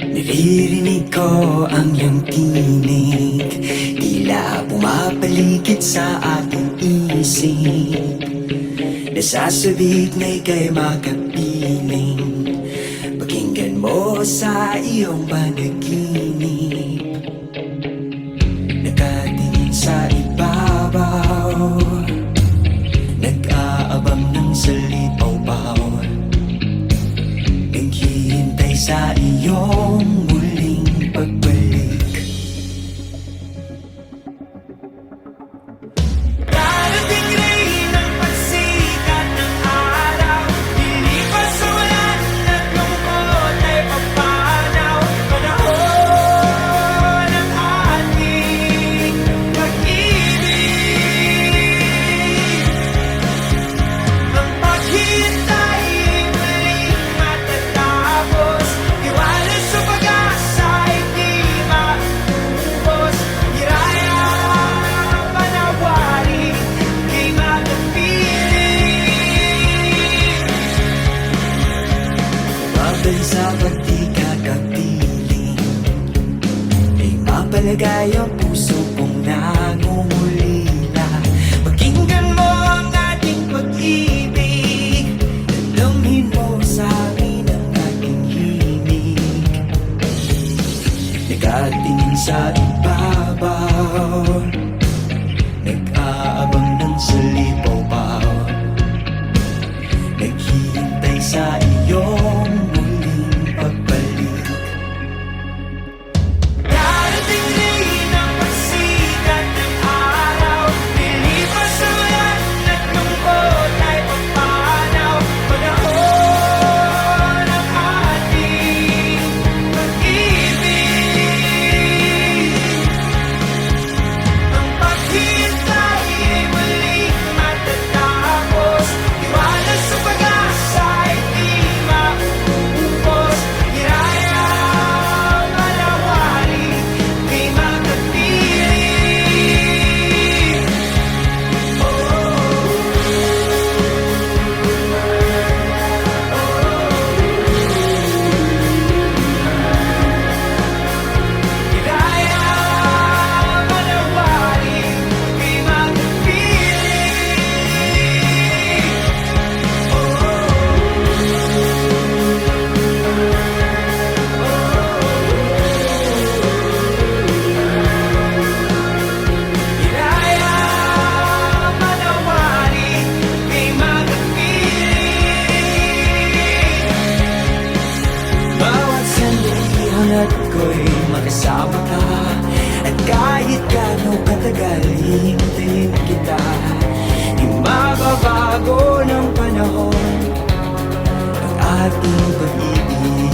Naririnig ko ang iyong tinig, tila pumapaligid sa aking isip. Nasasabik na ika'y makapiling, pakinggan mo sa iyong panaginip. Nakatingin sa ibabaw, nag-aabang ng salipaw-paw, naghihintay sa iyong muling pagbalik. Darating rin ang pagsikat ng araw, lilipas sa walan at lungkot ay papanaw. Panahon ng ating pag-ibig, ang paghihintay ay muling matatapos. Iwala sa pag-asa ay di maubos. Hiraya panawari, di makapiling. Babalik sa pagdi kakapiling, ay mapalagay ang puso kong nangungulila. Pakinggan mo ang ating pag-ibig, dalangin mo sa amin ang ating himig. Nakatingin sa ibabaw, nag-aabang ng salipaw-paw, naghihintay sa iyong muling pagbalik. Darating rin ang pagsikat ng araw, lilipas sa walan at lungkot ay papanaw. Panahon ng ating pag-ibig, ang paghihintay ay muling matatapos. Iwala sa pag-asa ay di maubos. Hiraya panawari, di makapiling. Hiraya panawari, di makapiling. Hiraya panawari, di makapiling. Bawat sandali hangat ko'y makasama ka, at kahit gano'ng katagal hihintayin kita. Di mababago ng panahon ang ating pag-ibig.